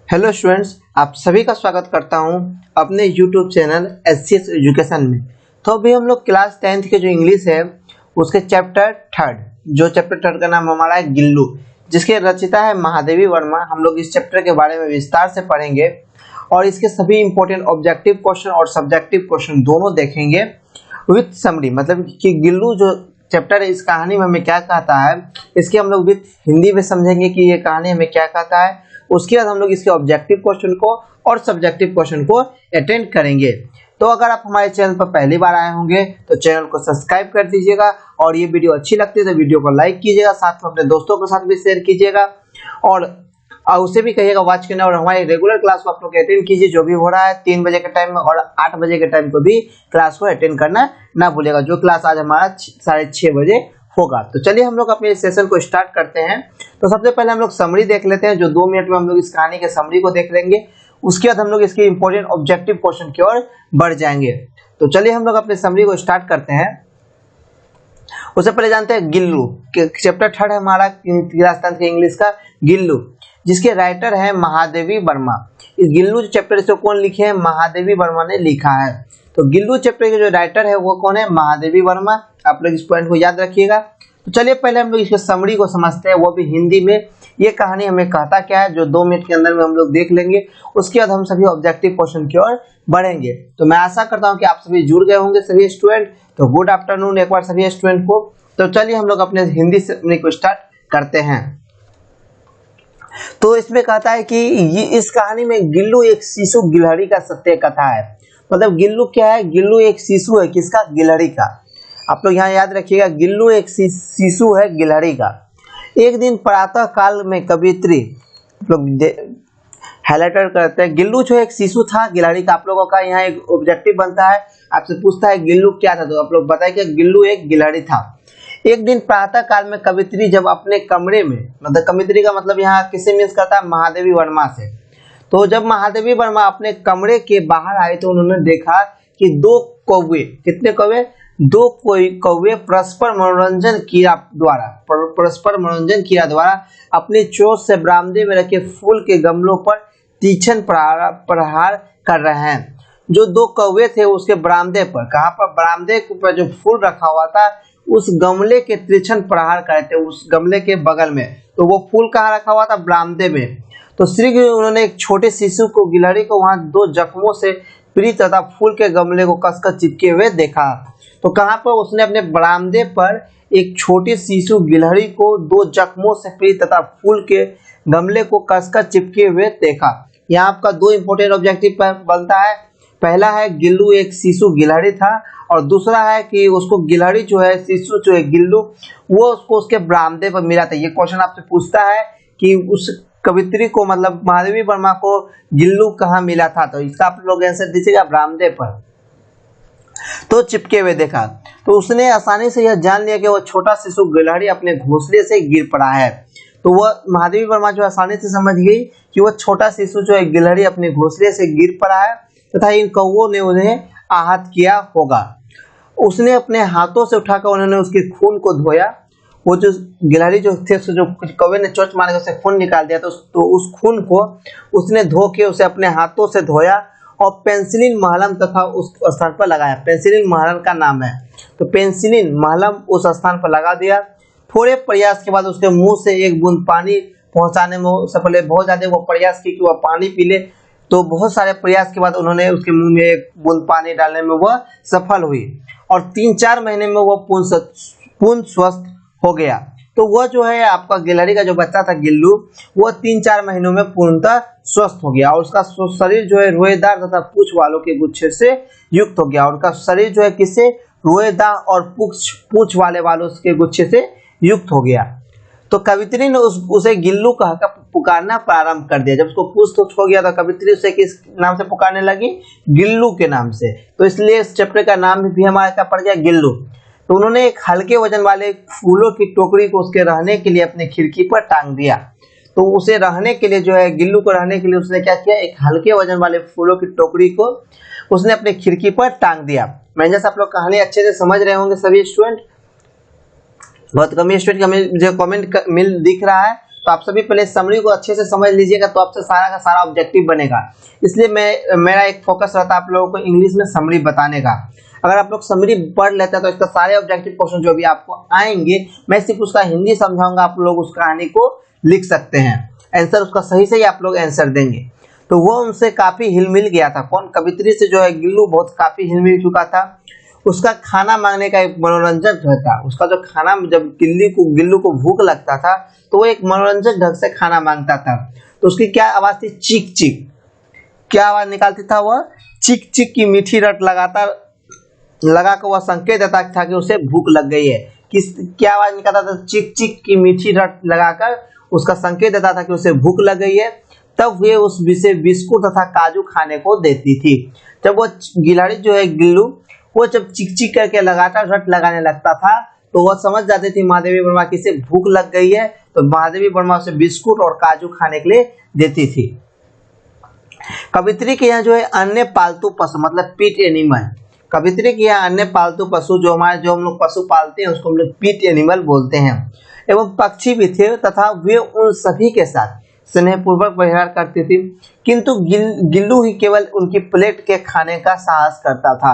Hello students, आप सभी का स्वागत करता हूं अपने यूट्यूब चैनल एससीएस एजुकेशन में। तो अभी हम लोग क्लास 10th के जो इंग्लिश है उसके चैप्टर थर्ड का नाम हमारा है गिल्लू, जिसके रचिता है महादेवी वर्मा। हम लोग इस चैप्टर के बारे में विस्तार से पढ़ेंगे और इसके सभी इंपॉर्टेंट ऑब्जेक्टिव क्वेश्चन और सब्जेक्टिव क्वेश्चन दोनों देखेंगे विथ समरी। मतलब कि गिल्लू जो चैप्टर है इस कहानी में हमें क्या कहता है, इसके हम लोग विथ हिंदी में समझेंगे कि ये कहानी हमें क्या कहता है। उसके बाद हम लोग इसके ऑब्जेक्टिव क्वेश्चन को और सब्जेक्टिव क्वेश्चन को अटेंड करेंगे। तो अगर आप हमारे चैनल पर पहली बार आए होंगे तो चैनल को सब्सक्राइब कर दीजिएगा और ये वीडियो अच्छी लगती है तो वीडियो को लाइक कीजिएगा, साथ में अपने दोस्तों के साथ भी शेयर कीजिएगा और उसे भी कहिएगा वॉच करना। और हमारे रेगुलर क्लास को आप लोग अटेंड कीजिए, जो भी हो रहा है 3 बजे के टाइम में और 8 बजे के टाइम को भी क्लास को अटेंड करना ना भूलिएगा, जो क्लास आज हमारा 6:30 बजे होगा। तो चलिए हम लोग अपने सेशन को स्टार्ट करते हैं। तो सबसे पहले हम लोग समरी देख लेते हैं, जो 2 मिनट में हम लोग इस कहानी के समरी को देख लेंगे। उसके बाद हम लोग इसके इंपॉर्टेंट ऑब्जेक्टिव क्वेश्चन की ओर बढ़ जाएंगे। तो चलिए हम लोग अपने समरी को स्टार्ट करते हैं। उससे पहले जानते हैं गिल्लू, चैप्टर 3 है हमारा क्लास 10 के इंग्लिश का गिल्लू, जिसके राइटर है महादेवी वर्मा। इस गिल्लू चैप्टर से कौन लिखे हैं? महादेवी वर्मा ने लिखा है। तो गिल्लू चैप्टर के जो राइटर है वो कौन है? महादेवी वर्मा। आप लोग इस पॉइंट को याद रखिएगा। तो चलिए पहले हम लोग इसके समरी को समझते हैं, वो भी हिंदी में। ये कहानी हमें कहता क्या है, जो 2 मिनट के अंदर में हम लोग देख लेंगे। उसके बाद हम सभी ऑब्जेक्टिव क्वेश्चन की ओर बढ़ेंगे। तो मैं आशा करता हूँ कि आप सभी जुड़ गए होंगे सभी स्टूडेंट। तो गुड आफ्टरनून एक बार सभी स्टूडेंट को। तो चलिए हम लोग अपने हिंदी समरी को स्टार्ट करते हैं। तो इसमें कहता है कि इस कहानी में गिल्लू एक शिशु गिलहरी का सत्य कथा है। मतलब गिल्लू क्या है? गिल्लू एक शिशु है, किसका? गिलहरी का। आप लोग यहाँ याद रखिएगा, गिल्लू एक शिशु है गिलहरी का। एक दिन प्रातः काल में कवित्री, लोग हाईलाइटर करते हैं, गिल्लू जो एक शिशु था गिलहरी का। आप लोगों का यहाँ एक ऑब्जेक्टिव बनता है, आपसे पूछता है गिल्लू क्या था, तो आप लोग बताइए कि गिल्लू एक गिलहरी था। एक दिन प्रातः काल में कवित्री जब अपने कमरे में, मतलब कवित्री का मतलब यहाँ किसे मीन्स करता है? महादेवी वर्मा से। तो जब महादेवी वर्मा अपने कमरे के बाहर आए तो उन्होंने देखा कि 2 कौवे, कितने कौवे? 2 कौवे परस्पर मनोरंजन क्रिया द्वारा अपनी चोंच से बरामदे में रखे फूल के गमलों पर तीक्ष्ण प्रहार कर रहे हैं। जो 2 कौवे थे उसके बरामदे पर, कहाँ पर? बरामदे पर जो फूल रखा हुआ था उस गमले के तीक्ष्ण प्रहार कर रहे थे, उस गमले के बगल में। तो वो फूल कहाँ रखा हुआ था? बरामदे में। तो श्री उन्होंने एक छोटे शिशु को, गिलहरी को, वहां 2 जख्मों से पीड़ित तथा फूल के गमले को कसकर चिपके हुए देखा। तो कहाँ पर? उसने अपने बरामदे पर एक छोटे शिशु गिलहरी को 2 जख्मों से पीड़ित तथा फूल के गमले को कसकर चिपके हुए देखा। यहाँ आपका 2 इंपोर्टेंट ऑब्जेक्टिव बनता है। पहला है गिल्लू एक शिशु गिलहरी था, और दूसरा है कि उसको गिलहरी जो है, शिशु जो है गिल्लू, वो उसको उसके बरामदे पर मिला था। ये क्वेश्चन आपसे पूछता है कि उस कवित्री को, मतलब महादेवी वर्मा को गिल्लू कहाँ मिला था, तो इसका आप लोग आंसर दीजिएगा बरामदे पर। तो चिपके हुए देखा। तो उसने आसानी से यह जान लिया कि वो छोटा शिशु गिलहरी अपने घोंसले से गिर पड़ा है। तो वह महादेवी वर्मा जो आसानी से समझ गई कि वो छोटा शिशु जो है गिलहरी अपने घोंसले से गिर पड़ा है तथा इन कौवों ने उन्हें आहत किया होगा। उसने अपने हाथों से उठाकर उन्होंने उसके खून को धोया। वो जो गिलहरी जो थे, जो कौवे ने चोंच मार के उसे खून निकाल दिया, तो उस खून को उसने धो के उसे अपने हाथों से धोया और पेंसिलिन महलम तथा उस स्थान पर लगाया। पेंसिलिन महलम का नाम है, तो पेंसिलिन महलम उस स्थान पर लगा दिया। थोड़े प्रयास के बाद उसके मुंह से एक बूंद पानी पहुंचाने में सफल। बहुत ज्यादा वो प्रयास की कि वह पानी पी ले, तो बहुत सारे प्रयास के बाद उन्होंने उसके मुंह में एक बूंद पानी डालने में वह सफल हुई और 3-4 महीने में वह पूर्ण स्वस्थ हो गया। तो वह जो है आपका गिलहरी का जो बच्चा था गिल्लू, वह 3-4 महीनों में पूर्णतः स्वस्थ हो गया और उसका शरीर जो है रोएदार तथा पूंछ वालों के गुच्छे से युक्त हो गया। और उसका शरीर जो है किससे? रोएदार और पूंछ वाले वालों के गुच्छे से युक्त हो गया। तो कवित्री ने उसे गिल्लू कहकर पुकारना प्रारंभ कर दिया। जब उसको पूछ हो गया तो कवित्री उसे किस नाम से पुकारने लगी? गिल्लू के नाम से। तो इसलिए इस चैप्टर का नाम भी हमारा क्या पड़ गया? गिल्लू। तो उन्होंने एक हल्के वजन वाले फूलों की टोकरी को उसके रहने के लिए अपनी खिड़की पर टांग दिया। तो उसे रहने के लिए जो है, गिल्लू को रहने के लिए उसने क्या किया? एक हल्के वजन वाले फूलों की टोकरी को उसने अपनी खिड़की पर टांग दिया। मैं जैसे आप लोग कहानी अच्छे से समझ रहे होंगे सभी स्टूडेंट। बहुत कम स्टूडेंट का मुझे कमेंट मिल दिख रहा है, तो आप सभी पहले समरी को अच्छे से समझ लीजिएगा, तो आपसे सारा का सारा ऑब्जेक्टिव बनेगा। इसलिए मेरा एक फोकस रहता है आप लोगों को इंग्लिश में समरी बताने का। अगर आप लोग समरी पढ़ लेते हैं तो इसका सारे ऑब्जेक्टिव क्वेश्चन जो भी आपको आएंगे, मैं सिर्फ उसका हिंदी समझाऊंगा, आप लोग उस कहानी को लिख सकते हैं, आंसर उसका सही सही आप लोग आंसर देंगे। तो वो उनसे काफी हिलमिल गया था। कौन? कवित्री से जो है गिल्लू बहुत काफी हिलमिल चुका था। उसका खाना मांगने का एक मनोरंजक ढंग था। उसका जो खाना, जब गिल्लू को भूख लगता था तो वो एक मनोरंजक ढंग से खाना मांगता था। तो उसकी क्या आवाज थी? चीक चीक। क्या आवाज निकालती था वह? चीक चीक की मीठी रट लगा कर वह संकेत देता था कि उसे भूख लग गई है। क्या आवाज निकालता था? चीक चीक की मीठी रट लगाकर उसका संकेत देता था कि उसे भूख लग गई है। तब वे उस विषय बिस्कुट तथा काजू खाने को देती थी। जब वो गिलहरी जो है गिल्लू, वो जब चिक चिक करके लगातार रट लगाने लगता था तो वह समझ जाती थी महादेवी वर्मा की से भूख लग गई है, तो महादेवी वर्मा उसे बिस्कुट और काजू खाने के लिए देती थी। कवित्री के यहाँ जो है अन्य पालतू पशु मतलब पीट एनिमल, कवित्री के यहाँ अन्य पालतू पशु जो हम लोग पशु पालते हैं उसको हम लोग पीट एनिमल बोलते हैं, एवं पक्षी भी थे तथा वे उन सभी के साथ स्नेहपूर्वक व्यवहार करती थी। किंतु गिल्लू ही केवल उनकी प्लेट के खाने का साहस करता था।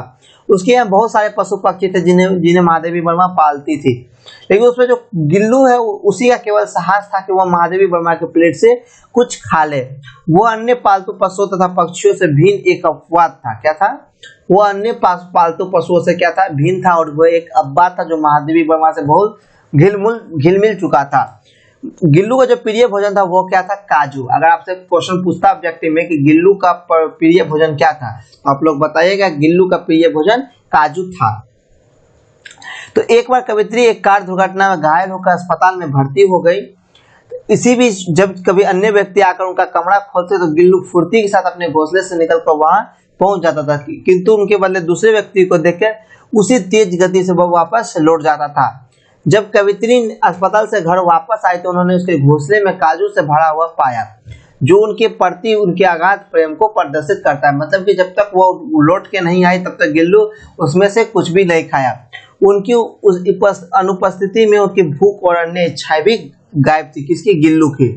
उसके यहाँ बहुत सारे पशु पक्षी थे जिन्हें महादेवी वर्मा पालती थी, लेकिन उसमें जो गिल्लू है उसी का केवल साहस था कि वह महादेवी वर्मा के प्लेट से कुछ खा ले। वो अन्य पालतू पशुओं तथा पक्षियों से भिन्न एक अपवाद था। क्या था? वो अन्य पालतू पशुओं से क्या था? भिन्न था, और वह एक अपवाद था जो महादेवी वर्मा से बहुत घिलमिल चुका था। गिल्लू का जो प्रिय भोजन था वो क्या था? काजू। अगर आपसे क्वेश्चन पूछता ऑब्जेक्टिव में कि गिल्लू का प्रिय भोजन क्या था, तो आप लोग बताइएगा गिल्लू का प्रिय भोजन काजू था। तो एक बार कवित्री एक कार दुर्घटना में घायल होकर अस्पताल में भर्ती हो गई। इसी बीच जब कभी अन्य व्यक्ति आकर उनका कमरा खोलते तो गिल्लू फुर्ती के साथ अपने घोंसले से निकलकर वहां पहुंच जाता था, किंतु उनके बदले दूसरे व्यक्ति को देखकर उसी तेज गति से वह वापस लौट जाता था। जब कवित्री अस्पताल से घर वापस आई तो उन्होंने उसके घोंसले में काजू से भरा हुआ पाया, जो उनके प्रति उनके अगाध प्रेम को प्रदर्शित करता है। मतलब कि जब तक वो लौट के नहीं आई तब तक गिल्लू उसमें से कुछ भी नहीं खाया। उनकी उस अनुपस्थिति में उनकी भूख और अन्य इच्छाएं भी गायब थी। किसकी? गिल्लू की।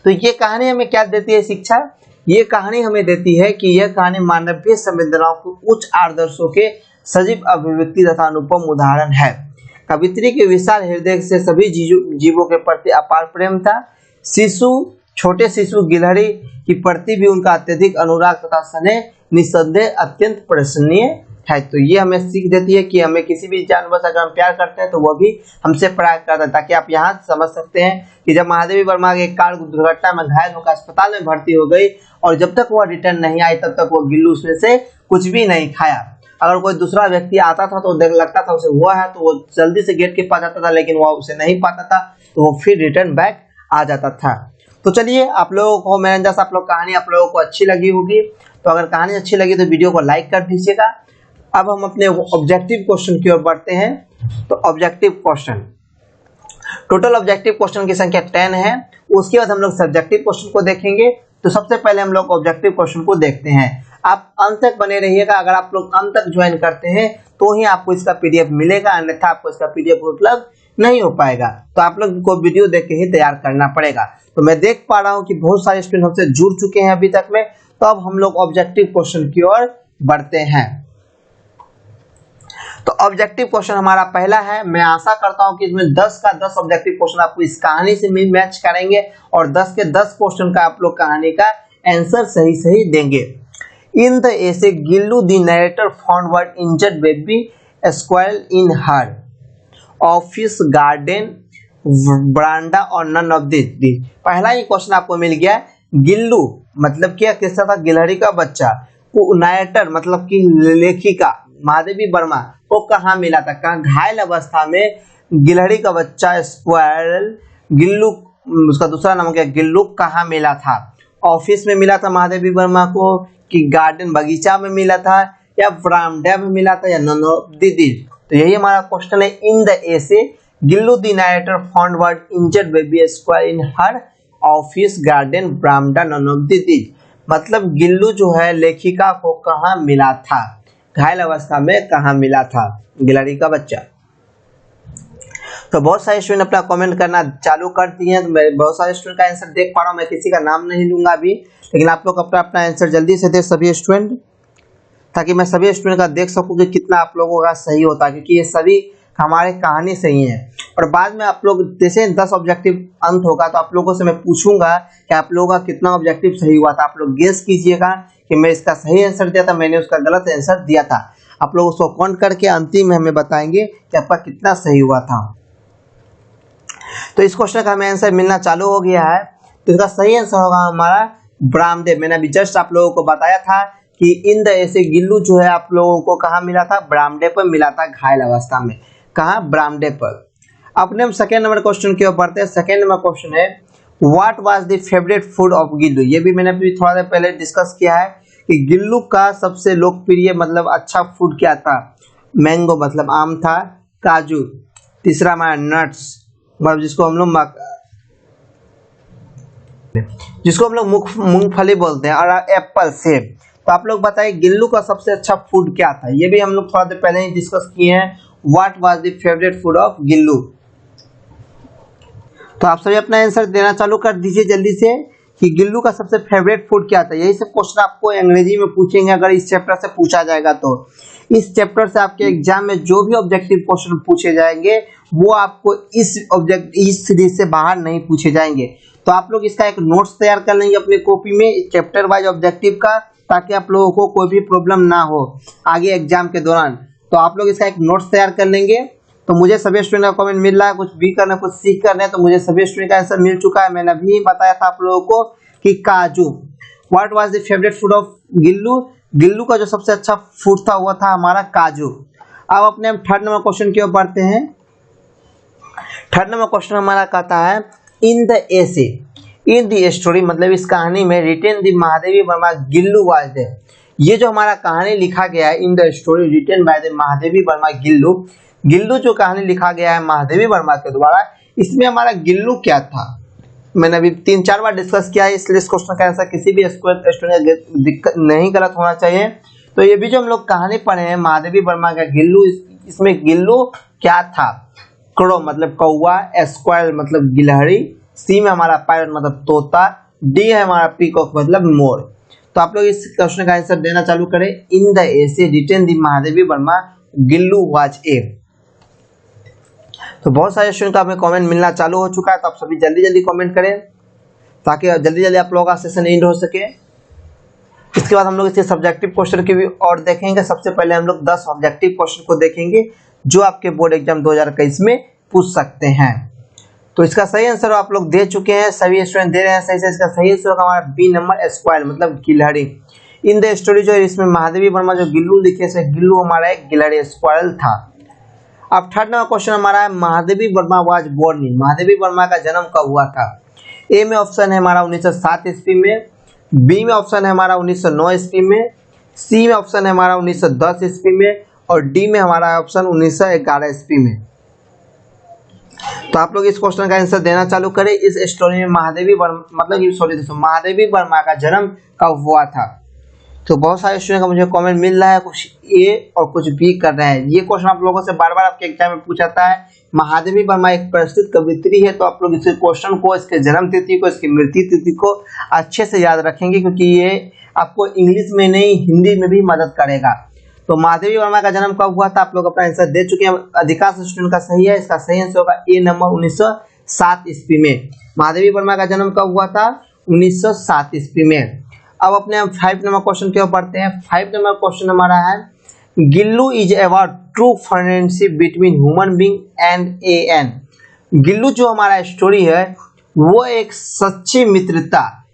तो ये कहानी हमें क्या देती है शिक्षा? ये कहानी हमें देती है कि यह कहानी मानवीय संवेदनाओं के उच्च आदर्शों के सजीव अभिव्यक्ति तथा अनुपम उदाहरण है। कवित्री के विशाल हृदय से सभी जीवों के प्रति अपार प्रेम था। छोटे शिशु गिलहरी की प्रति भी उनका अत्यधिक अनुराग तथा स्नेह निस्संदेह अत्यंत प्रशंसनीय है। तो ये हमें सीख देती है कि हमें किसी भी जानवर से अगर हम प्यार करते हैं तो वह भी हमसे प्यार करता है। ताकि आप यहाँ समझ सकते हैं कि जब महादेवी वर्मा एक कार दुर्घटना में घायल होकर अस्पताल में भर्ती हो गई और जब तक वह रिटर्न नहीं आई तब तक वो गिल्लू उसमें से कुछ भी नहीं खाया। अगर कोई दूसरा व्यक्ति आता था तो लगता था उसे हुआ है तो वो जल्दी से गेट के पास जाता था, लेकिन वो उसे नहीं पाता था तो वो फिर रिटर्न बैक आ जाता था। तो चलिए, आप लोगों को मेरे अंदाज से आप लोग कहानी आप लोगों को अच्छी लगी होगी। तो अगर कहानी अच्छी लगी तो वीडियो को लाइक कर दीजिएगा। अब हम अपने ऑब्जेक्टिव क्वेश्चन की ओर बढ़ते हैं। तो objective question, total objective question की संख्या 10 है। उसके बाद हम लोग सब्जेक्टिव क्वेश्चन को देखेंगे। तो सबसे पहले हम लोग ऑब्जेक्टिव क्वेश्चन को देखते हैं। आप अंत तक बने रहिएगा। अगर आप लोग अंत तक ज्वाइन करते हैं तो ही आपको इसका पीडीएफ मिलेगा, अन्यथा आपको इसका पीडीएफ उपलब्ध नहीं हो पाएगा। तो आप लोग को वीडियो देख के ही तैयार करना पड़ेगा। तो मैं देख पा रहा हूं कि बहुत सारे स्टूडेंट हमसे जुड़ चुके हैं अभी तक में। तो अब हम लोग ऑब्जेक्टिव क्वेश्चन की ओर बढ़ते हैं। तो ऑब्जेक्टिव क्वेश्चन हमारा पहला है। मैं आशा करता हूं कि इसमें 10 का 10 ऑब्जेक्टिव क्वेश्चन आपको इस कहानी से मैच करेंगे और 10 के 10 क्वेश्चन का आप लोग कहानी का आंसर सही देंगे। In the essay, Gillu, the narrator, found one injured baby squirrel in her office garden, veranda, or none of these. पहला ही क्वेश्चन आपको मिल गया। गिल्लू मतलब क्या? किसका था? गिलहरी का बच्चा। नारेटर मतलब कि लेखिका महादेवी वर्मा को कहाँ मिला था? कहाँ? घायल अवस्था में गिलहरी का बच्चा स्क्वायरल गिल्लू, उसका दूसरा नाम क्या? गिल्लू, कहाँ मिला था? ऑफिस में मिला था महादेवी वर्मा को, कि गार्डन बगीचा में मिला था, या बरामदा में मिला था, या नन ऑफ दीज। तो यही हमारा क्वेश्चन है। In the essay Gillu the narrator found word injured baby square in her office garden बरामदा नन ऑफ दीज। मतलब गिल्लू जो है लेखिका को कहाँ मिला था? घायल अवस्था में कहाँ मिला था गिलहरी का बच्चा? तो बहुत सारे स्टूडेंट अपना कमेंट करना चालू कर दिए हैं, तो मैं बहुत सारे स्टूडेंट का आंसर देख पा रहा हूँ। मैं किसी का नाम नहीं लूंगा अभी, लेकिन आप लोग अपना अपना आंसर जल्दी से दे सभी स्टूडेंट, ताकि मैं सभी स्टूडेंट का देख सकूं कि कितना आप लोगों का सही होता है, क्योंकि ये सभी हमारे कहानी सही है। और बाद में आप लोग जैसे 10 ऑब्जेक्टिव अंत होगा तो आप लोगों से मैं पूछूंगा कि आप लोगों का कितना ऑब्जेक्टिव सही हुआ था। आप लोग गेस कीजिएगा कि मैं इसका सही आंसर दिया था, मैंने उसका गलत आंसर दिया था। आप लोग उसको काउंट करके अंतिम में हमें बताएंगे कि आपका कितना सही हुआ था। तो इस क्वेश्चन का हमें आंसर मिलना चालू हो गया है। तो इसका सही आंसर होगा हमारा ब्राह्मदेव। मैंने अभी जस्ट आप लोगों को बताया था कि इन द ऐसे गिल्लू जो है आप लोगों को कहाँ मिला था, ब्राह्मदेव पर मिला था घायल अवस्था में। कहाँ, ब्राह्मदेव पर। अपने हम सेकेंड नंबर क्वेश्चन की ओर बढ़ते हैं। सेकेंड नंबर क्वेश्चन है what was the favourite food of Gillu. ये भी मैंने अभी थोड़ा देर पहले डिस्कस किया है कि गिल्लू का सबसे लोकप्रिय मतलब अच्छा फूड क्या था। मैंगो मतलब आम था, काजू, तीसरा हमारा नट्स मतलब जिसको हम लोग मूंगफली बोलते हैं, और एप्पल, सेब। तो आप लोग बताइए गिल्लू का सबसे अच्छा फूड क्या था। ये भी हम लोग थोड़ा देर पहले ही डिस्कस किए हैं। What was the favourite food of Gillu. तो आप सभी अपना आंसर देना चालू कर दीजिए जल्दी से कि गिल्लू का सबसे फेवरेट फूड क्या था। यही सब क्वेश्चन आपको अंग्रेजी में पूछेंगे अगर इस चैप्टर से पूछा जाएगा तो। इस चैप्टर से आपके एग्जाम में जो भी ऑब्जेक्टिव क्वेश्चन पूछे जाएंगे वो आपको इस सीरीज से बाहर नहीं पूछे जाएंगे। तो आप लोग इसका एक नोट्स तैयार कर लेंगे अपनी कॉपी में चैप्टर वाइज ऑब्जेक्टिव का, ताकि आप लोगों को कोई भी प्रॉब्लम ना हो आगे एग्जाम के दौरान। तो आप लोग इसका एक नोट्स तैयार कर लेंगे। तो मुझे सभी स्टूडेंट का कमेंट मिल रहा है, कुछ भी करना कुछ सीख करना है, तो मुझे सभी स्टूडेंट का आंसर मिल चुका है। मैंने अभी बताया था आप लोगों को कि काजू। What was the favourite food of Gillu. Gillu का जो सबसे अच्छा फूड था वो था हमारा काजू। अब अपने हम थर्ड नंबर क्वेश्चन की ओर बढ़ते हैं। थर्ड नंबर क्वेश्चन हमारा कहता है in the essay in the story मतलब इस कहानी में written the Mahadevi Varma Gillu was there. ये जो हमारा कहानी लिखा गया है in the story written by the Mahadevi Varma Gillu, Gillu जो कहानी लिखा गया है महादेवी वर्मा के द्वारा, इसमें हमारा गिल्लू क्या था। मैंने अभी 3-4 बार डिस्कस किया है, इसलिए इस क्वेश्चन का आंसर किसी भी स्टूडेंट दिक्कत नहीं गलत होना चाहिए। तो ये भी जो हम लोग कहानी पढ़े हैं महादेवी वर्मा का गिल्लू, इसमें गिल्लू क्या था। क्रो मतलब कौवा, स्क्वायरल मतलब गिलहरी, सी में हमारा पैरट मतलब तोता, डी है हमारा पीकॉक मतलब मोर। तो आप लोग इस क्वेश्चन का आंसर देना चालू करें। In the essay written the Mahadevi Varma Gillu was a. तो बहुत सारे स्टूडेंट का हमें कमेंट मिलना चालू हो चुका है, तो आप सभी जल्दी जल्दी कमेंट करें ताकि जल्दी जल्दी आप लोगों का सेशन एंड हो सके। इसके बाद हम लोग इसके सब्जेक्टिव क्वेश्चन की भी और देखेंगे। सबसे पहले हम लोग 10 ऑब्जेक्टिव क्वेश्चन को देखेंगे जो आपके बोर्ड एग्जाम 2021 में पूछ सकते हैं। तो इसका सही आंसर आप लोग दे चुके हैं, सभी स्टूडेंट दे रहे हैं सही से। इसका सही आंसर होगा हमारा बी नंबर स्क्वायर मतलब गिलहरी। इन द स्टोरी जो है इसमें महादेवी वर्मा जो गिल्लू लिखे से गिल्लू हमारा एक गिलहरी स्क्वायरल था। अब थर्ड नंबर क्वेश्चन हमारा है Mahadevi Varma was born in. Mahadevi Varma का जन्म कब हुआ था। ए में ऑप्शन है हमारा 1907 ईस्वी में, बी में ऑप्शन है हमारा 1909 ईस्वी में, सी में ऑप्शन है हमारा 1910 ईस्वी में, और डी में हमारा ऑप्शन 1911 ईस्वी में। तो आप लोग इस क्वेश्चन का आंसर देना चालू करें। इस स्टोरी में महादेवी वर्मा मतलब महादेवी वर्मा का जन्म कब हुआ था। तो बहुत सारे स्टूडेंट का मुझे कमेंट मिल रहा है, कुछ ए और कुछ बी कर रहे हैं। ये क्वेश्चन आप लोगों से बार बार आपके एग्जाम में पूछा जाता है। महादेवी वर्मा एक प्रसिद्ध कवियत्री है, तो आप लोग इस क्वेश्चन को, इसके जन्म तिथि को, इसकी मृत्यु तिथि को अच्छे से याद रखेंगे, क्योंकि ये आपको इंग्लिश में नहीं हिंदी में भी मदद करेगा। तो महादेवी वर्मा का जन्म कब हुआ था, आप लोग अपना आंसर दे चुके हैं। अधिकांश स्टूडेंट का सही है। इसका सही आंसर होगा ए नंबर 1907 ईस्वी में। महादेवी वर्मा का जन्म कब हुआ था, 1907 ईस्वी में। अब अपने हम 5 नंबर क्वेश्चन की ओर बढ़ते हैं। 5 नंबर क्वेश्चन हमारा है Gillu is about true friendship between human being and a an. Gillu जो हमारा स्टोरी है वो एक सच्ची मित्रता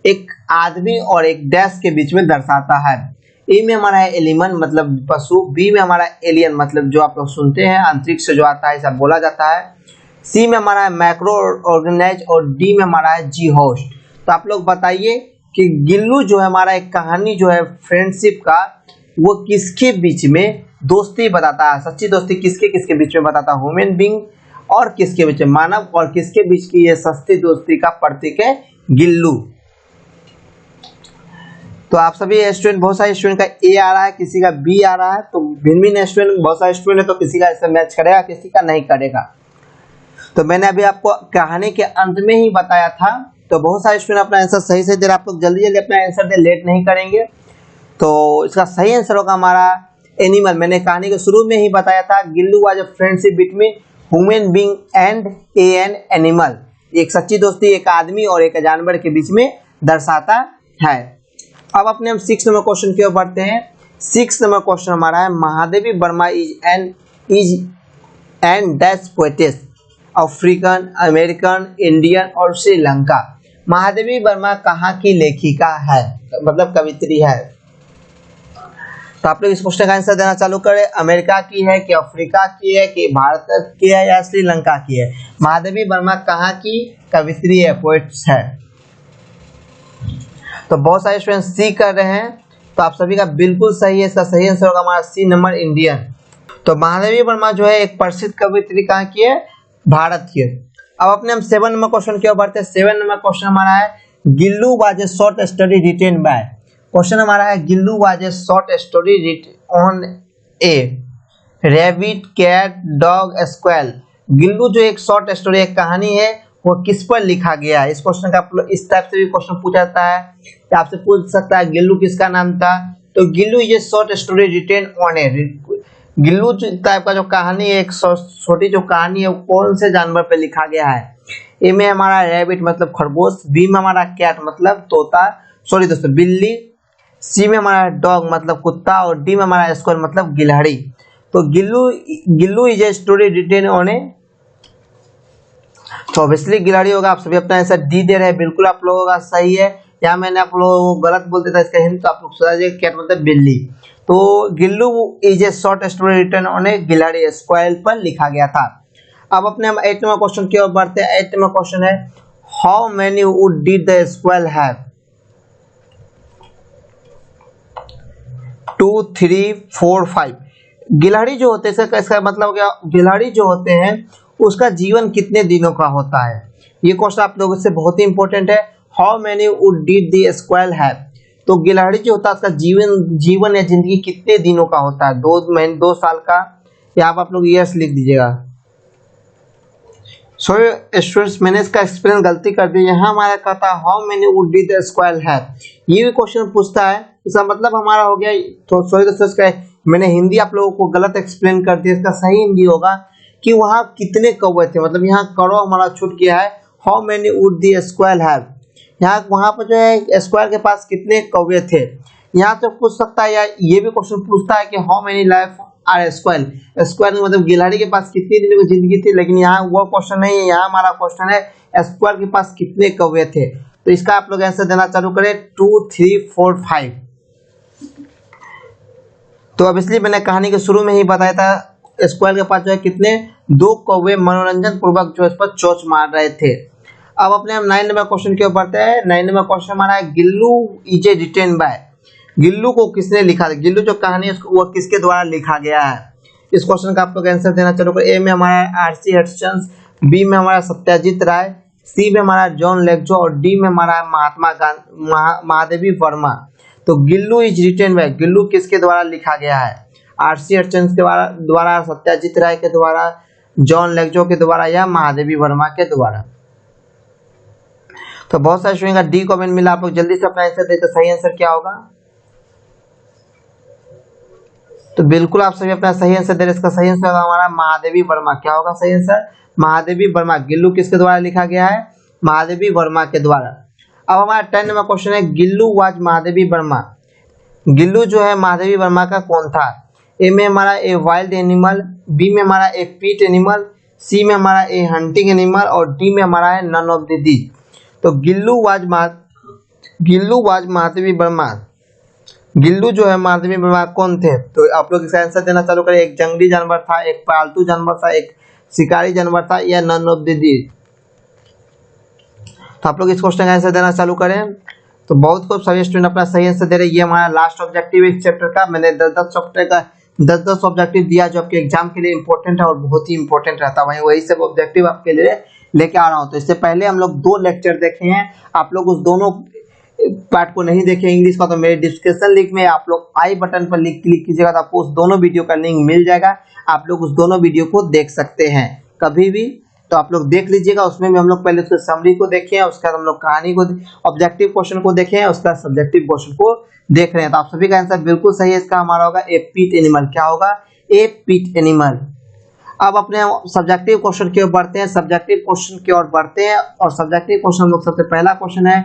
एक आदमी और एक डैश के बीच में दर्शाता है। ए में हमारा है एलिमन मतलब पशु, बी में हमारा एलियन मतलब जो आप लोग सुनते हैं अंतरिक्ष से जो आता है ऐसा बोला जाता है, सी में हमारा है मैक्रो ऑर्गेनाइज, और डी में हमारा है जी होस्ट। तो आप लोग बताइए कि गिल्लू जो है हमारा एक कहानी जो है फ्रेंडशिप का, वो किसके बीच में दोस्ती बताता है। सच्ची दोस्ती किसके किसके बीच में बताता है, ह्यूमन बीइंग और किसके बीच में, मानव और किसके बीच की ये सस्ती दोस्ती का प्रतीक है गिल्लू। तो आप सभी स्टूडेंट, बहुत सारे स्टूडेंट का ए आ रहा है, किसी का बी आ रहा है, तो भिन्न भिन्न स्टूडेंट, बहुत सारे स्टूडेंट है तो किसी का इससे मैच करेगा, किसी का नहीं करेगा। तो मैंने अभी आपको कहानी के अंत में ही बताया था। तो बहुत सारे स्टूडेंट अपना आंसर सही से दे रहे, आप लोग जल्दी जल्दी अपना आंसर दे, लेट नहीं करेंगे। तो इसका सही आंसर होगा हमारा एनिमल। मैंने कहानी के शुरू में ही बताया था, Gillu was a friendship between human being and an animal. एक सच्ची दोस्ती एक आदमी और एक जानवर के बीच में दर्शाता है। अब अपने हम 6 नंबर क्वेश्चन की ओर बढ़ते हैं। 6 नंबर क्वेश्चन हमारा है, Mahadevi Verma is an dash poetess, African, American, Indian और श्रीलंका। महादेवी वर्मा कहाँ की लेखिका है, मतलब कवित्री है। तो आप लोग इस क्वेश्चन का आंसर देना चालू करें। अमेरिका की है कि अफ्रीका की है कि भारत की है या श्रीलंका की है। महादेवी वर्मा कहाँ की कवित्री है, पोएट्स है। तो बहुत सारे स्टूडेंट सी कर रहे हैं, तो आप सभी का बिल्कुल सही है। इसका सही आंसर होगा हमारा सी नंबर, इंडियन। तो महादेवी वर्मा जो है एक प्रसिद्ध कवित्री कहाँ की है, भारत की है। अब अपने हम 7 नंबर क्वेश्चन की ओर बढ़ते हैं। 7 नंबर क्वेश्चन हमारा है, Gillu was a short story written by. Question हमारा है, Gillu was a short story written on a rabbit, cat, dog, squirrel. Gillu जो एक शॉर्ट स्टोरी एक कहानी है, वो किस पर लिखा गया है। इस क्वेश्चन का इस टाइप से भी क्वेश्चन पूछा जाता है, आपसे पूछ सकता है गिल्लू किसका नाम था। तो गिल्लू ये short story written on a, Gillu type का जो कहानी है, एक छोटी जो कहानी है, वो कौन से जानवर पे लिखा गया है। ए में हमारा रैबिट मतलब खरगोश, बी में हमारा कैट मतलब तोता, सॉरी दोस्तों बिल्ली, सी में हमारा डॉग मतलब कुत्ता और डी में हमारा स्क्वेल मतलब गिलहरी। तो Gillu is a story written on a, तो ऑब्वियसली गिलहरी होगा। आप सभी अपना आंसर डी दे रहे हैं, बिल्कुल आप लोगों का सही है। यहाँ मैंने आप लोगों को गलत बोल दिया था इसका हिंट, तो आप लोग समझिए कैट मतलब बिल्ली। तो Gillu is a short story written on a गिलहरी, स्क्वेल पर लिखा गया था। अब अपने हम 8 नंबर क्वेश्चन की ओर बढ़ते हैं। 8 नंबर क्वेश्चन है, how many would did the स्क्वेल have. 2, 3, 4, 5। गिलहरी जो होते हैं, इसका मतलब क्या, गिलहरी जो होते हैं उसका जीवन कितने दिनों का होता है। ये क्वेश्चन आप लोगों से बहुत ही इंपॉर्टेंट है। How many would did the स्क्वेल have, तो गिलहरी जो होता है उसका जीवन या जिंदगी कितने दिनों का होता है, 2 महीने, 2 साल का। यहाँ पर आप लोग ईयर्स लिख दीजिएगा। सॉरी स्टूडेंट्स, मैंने इसका एक्सप्लेन गलती कर दी। यहाँ हमारा कहता है how many would did the स्क्वेल have, ये भी क्वेश्चन पूछता है। इसका मतलब हमारा हो गया, तो सॉरी दोस्तों इसका मैंने हिंदी आप लोगों को गलत एक्सप्लेन कर दिया। इसका सही हिंदी होगा कि वहाँ कितने कौवे थे, मतलब यहाँ करो हमारा छूट गया है। How many would the स्क्वेल have, यहाँ वहाँ पर जो है स्क्वेल के पास कितने कौवे थे। यहाँ तो पूछ सकता है, या ये भी क्वेश्चन पूछता है कि हाउ मेनी लाइफ आर स्क्वेल, स्क्वेल मतलब गिलहरी के पास कितनी दिन की जिंदगी थी। लेकिन यहाँ वो क्वेश्चन नहीं है, यहाँ हमारा क्वेश्चन है स्क्वेल के पास कितने कौवे थे। तो इसका आप लोग आंसर देना चालू करें, 2, 3, 4, 5। तो अब इसलिए मैंने कहानी के शुरू में ही बताया था, स्क्वेल के पास जो है कितने, 2 कौवे मनोरंजन पूर्वक जो इस पर चोंच मार रहे थे। अब अपने हम 9 नंबर क्वेश्चन के ऊपर बढ़ते हैं। 9 नंबर क्वेश्चन हमारा है, Gillu is A written by. Gillu को किसने लिखा था, गिल्लू जो कहानी है वो किसके द्वारा लिखा गया है। इस क्वेश्चन का आप लोग आंसर देना चालू करें। ए में हमारा आरसी हटसन, बी में हमारा सत्यजीत राय, सी में हमारा जॉन लेक्चो और डी में हमारा महादेवी वर्मा। तो Gillu is written by, Gillu किसके द्वारा लिखा गया है, आरसी हटसन के द्वारा, सत्यजीत राय के द्वारा, जॉन लेक्चो के द्वारा या महादेवी वर्मा के द्वारा। तो बहुत सारे स्टूडेंट का डी कमेंट मिला, आप लोग जल्दी से अपना आंसर देते। सही आंसर क्या होगा, तो बिल्कुल आप सभी अपना सही आंसर दे रहे। इसका सही आंसर होगा हमारा महादेवी वर्मा। क्या होगा सही आंसर, महादेवी वर्मा। गिल्लू किसके द्वारा लिखा गया है, महादेवी वर्मा के द्वारा। अब हमारा 10 नंबर क्वेश्चन है, गिल्लू वाज महादेवी वर्मा। गिल्लू जो है महादेवी वर्मा का कौन था। ए में हमारा ए वाइल्ड एनिमल, बी में हमारा ए पीट एनिमल, सी में हमारा ए हंटिंग एनिमल और डी में हमारा है नन ऑफ द दीज। तो गिल्लू वाज महादेवी वर्मा। गिल्लू जो है महादेवी वर्मा कौन थे, तो आप लोग इसका आंसर देना चालू करें। एक जंगली जानवर था, एक पालतू जानवर था, एक शिकारी जानवर था या नन ऑफ द दीज। तो आप लोग इस क्वेश्चन का आंसर देना चालू करें। तो बहुत खूब सभी स्टूडेंट अपना सही आंसर दे रहे हैं। ये हमारा लास्ट ऑब्जेक्टिव इस चैप्टर का। मैंने 10-10 चैप्टर का 10-10 ऑब्जेक्टिव दिया जो आपके एग्जाम के लिए इंपॉर्टेंट है और बहुत ही इंपॉर्टेंट रहता है। वही सब ऑब्जेक्टिव आपके लिए लेके आ रहा हूँ। तो इससे पहले हम लोग 2 लेक्चर देखे हैं, आप लोग उस दोनों पार्ट को नहीं देखे इंग्लिश का, तो मेरे डिस्क्रिप्शन लिंक में आप लोग आई बटन पर क्लिक कीजिएगा तो आपको उस दोनों वीडियो का लिंक मिल जाएगा। आप लोग उस दोनों वीडियो को देख सकते हैं कभी भी तो आप लोग देख लीजिएगा। उसमें भी हम लोग पहले उसके समरी को देखे हैं, उसके बाद हम लोग कहानी को, ऑब्जेक्टिव क्वेश्चन को देखे हैं, उसका सब्जेक्टिव क्वेश्चन को देख रहे हैं। तो आप सभी का आंसर बिल्कुल सही है। इसका हमारा होगा ए पीट एनिमल। क्या होगा? ए पीट एनिमल। अब अपने सब्जेक्टिव क्वेश्चन की ओर बढ़ते हैं। सब्जेक्टिव क्वेश्चन की ओर बढ़ते हैं और सब्जेक्टिव क्वेश्चन हम लोग सबसे पहला क्वेश्चन है,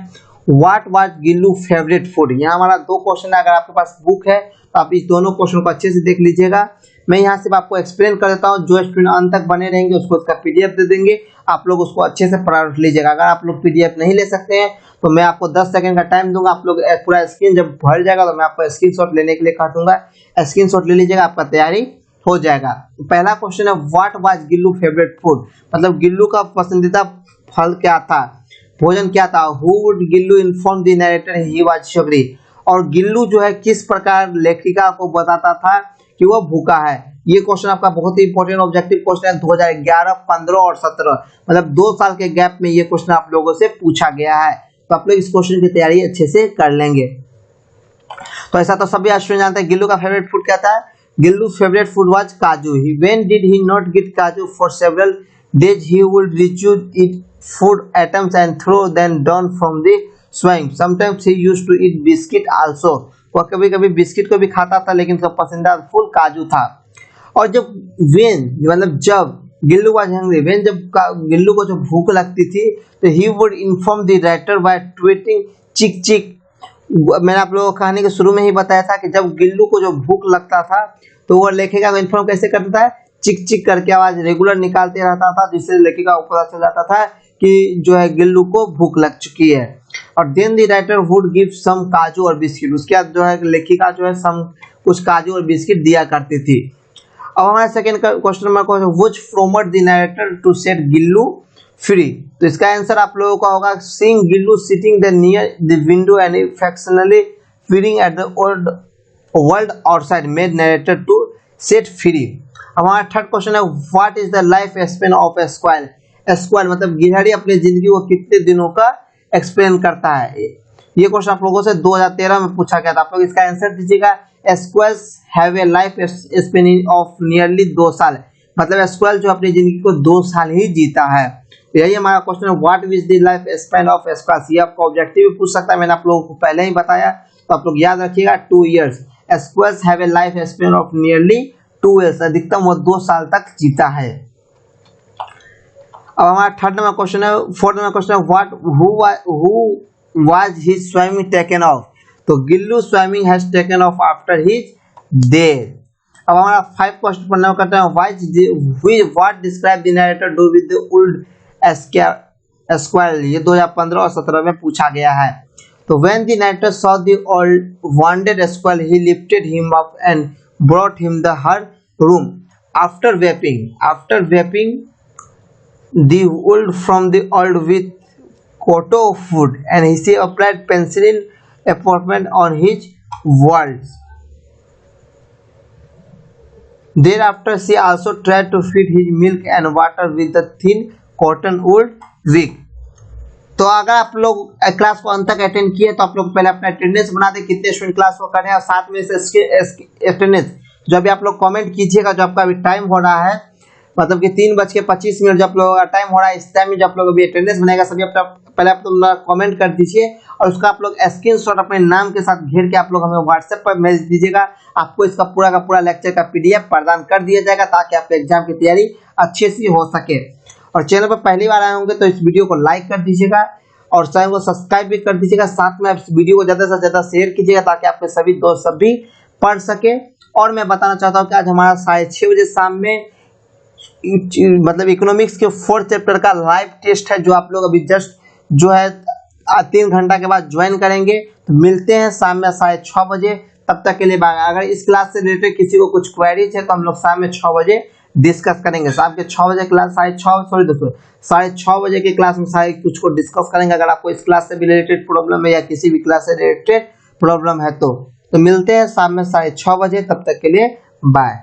what was Gillu favourite food. यहाँ हमारा दो क्वेश्चन है। अगर आपके पास बुक है तो आप इस दोनों क्वेश्चन को अच्छे से देख लीजिएगा। मैं यहाँ सिर्फ आपको एक्सप्लेन कर देता हूँ। जो स्टूडेंट अंत तक बने रहेंगे उसको उसका पीडीएफ दे देंगे, आप लोग उसको अच्छे से पढ़ लीजिएगा। अगर आप लोग पीडीएफ नहीं ले सकते हैं तो मैं आपको 10 सेकंड का टाइम दूंगा। आप लोग पूरा स्क्रीन जब भर जाएगा तो मैं आपको स्क्रीनशॉट लेने के लिए कह दूंगा। स्क्रीनशॉट ले लीजिएगा, आपका तैयारी हो जाएगा। तो पहला क्वेश्चन है, what was Gillu favourite food. मतलब गिल्लू का पसंदीदा फल क्या था, भोजन क्या था। Who would Gillu inform the narrator he was hungry. और गिल्लू जो है किस प्रकार लेखिका को बताता था कि वह भूखा है। ये क्वेश्चन आपका बहुत ही इंपॉर्टेंट ऑब्जेक्टिव क्वेश्चन है। 2011, 15 और 17 मतलब 2 साल के गैप में ये क्वेश्चन आप लोगों से पूछा गया है। तो आप लोग इस क्वेश्चन की तैयारी अच्छे से कर लेंगे। तो ऐसा तो सभी स्टूडेंट जानते हैं गिल्लू का फेवरेट फूड क्या था। Gillu's favorite food was kaju. When did he not get kaju for several days? He would rechew eat food items and throw them down from the swing. Sometimes he used to eat biscuit also. वह कभी कभी biscuit को भी खाता था, लेकिन उसका पसंदीदा फूड काजू था। और जब when मतलब जब गिल्लू was hungry, when जब गिल्लू को जब भूख लगती थी तो he would inform the writer by tweeting चिक चिक। मैंने आप लोगों को कहानी के शुरू में ही बताया था कि जब गिल्लू को जो भूख लगता था तो वो लेखिका को इन्फॉर्म कैसे करता था, चिक चिक करके आवाज रेगुलर निकालते रहता था, जिससे लेखिका को पता चल जाता था कि जो है गिल्लू को भूख लग चुकी है। और then the writer would give some kaju और बिस्किट। उसके बाद जो है लेखिका जो है सम कुछ काजू और बिस्किट दिया करती थी। अब हमारा सेकंड क्वेश्चन नंबर को which promote the narrator to set Gillu free. तो इसका आंसर आप लोगों का होगा, seeing Gillu sitting the near the window and affectionately peering at the old world outside made narrator to set free। हमारा थर्ड क्वेश्चन है, what is the life span of a squirrel. Squirrel मतलब गिलहरी अपनी जिंदगी को कितने दिनों का एक्सप्लेन करता है। ये क्वेश्चन आप लोगों से 2013 में पूछा गया था। आप लोग इसका आंसर दीजिएगा। Squirrels have a life span of nearly 2 साल। मतलब स्क्वाइल जो अपनी जिंदगी को 2 साल ही जीता है। तो यही हमारा क्वेश्चन है, what is the life span of squirrels. ये आपको ऑब्जेक्टिव भी पूछ सकता है, मैंने आप लोगों को पहले ही बताया, तो आप लोग याद रखिएगा 2 years। Squirrels have a life span of nearly 2 years। अधिकतम वो 2 साल तक जीता है। अब हमारा थर्ड नंबर क्वेश्चन है, फोर्थ नंबर क्वेश्चन है, what who was his swimming taken off. तो Gillu swimming has taken off after his death. अब हमारा 5 क्वेश्चन पढ़ना करते हैं, what describe the narrator do with the old squirrel. ये 2015 और 17 में पूछा गया है। तो when the narrator saw the old wounded squirrel, he lifted him up and brought him to her room. After wrapping the wool from the old with koto food, and he applied penicillin appointment on his wounds. Thereafter, she also tried to feed his milk and water with the thin cotton wool wig. तो अगर आप लोग class को अंत तक attend किए तो आप लोग पहले अपना अटेंडेंस बना दें, कितने स्टूडेंट क्लास को कर रहे हैं, और साथ में से अटेंडेंस जो अभी आप लोग कमेंट कीजिएगा। जो आपका अभी टाइम हो रहा है मतलब कि 3:25 जो आप लोगों का टाइम हो रहा है, इस टाइम में जो आप लोग अभी अटेंडेंस बनेगा सभी अपना पहले आप लोग कमेंट कर दीजिए और उसका आप लोग स्क्रीनशॉट अपने नाम के साथ घेर के आप लोग हमें व्हाट्सएप पर भेज दीजिएगा। आपको इसका पूरा का पूरा लेक्चर का पीडीएफ प्रदान कर दिया जाएगा ताकि आपके एग्जाम की तैयारी अच्छे से हो सके। और चैनल पर पहली बार आए होंगे तो इस वीडियो को लाइक कर दीजिएगा और चैनल को सब्सक्राइब भी कर दीजिएगा। साथ में आप इस वीडियो को ज़्यादा से ज़्यादा शेयर कीजिएगा ताकि आपके सभी दोस्त सभी पढ़ सके। और मैं बताना चाहता हूँ कि आज हमारा 6:30 बजे शाम में मतलब इकोनॉमिक्स के 4th चैप्टर का लाइव टेस्ट है, जो आप लोग अभी जस्ट जो है 3 घंटा के बाद ज्वाइन करेंगे। तो मिलते हैं शाम में 6:30 बजे। तब तक के लिए बाय। अगर इस क्लास से रिलेटेड किसी को कुछ क्वेरीज है तो हम लोग शाम में 6 बजे डिस्कस करेंगे। शाम के 6 बजे क्लास 6:30 बजे की क्लास में सारे कुछ को डिस्कस करेंगे। अगर आपको इस क्लास से भी रिलेटेड प्रॉब्लम है या किसी भी क्लास से रिलेटेड प्रॉब्लम है तो मिलते हैं शाम में 6:30 बजे। तब तक के लिए बाय।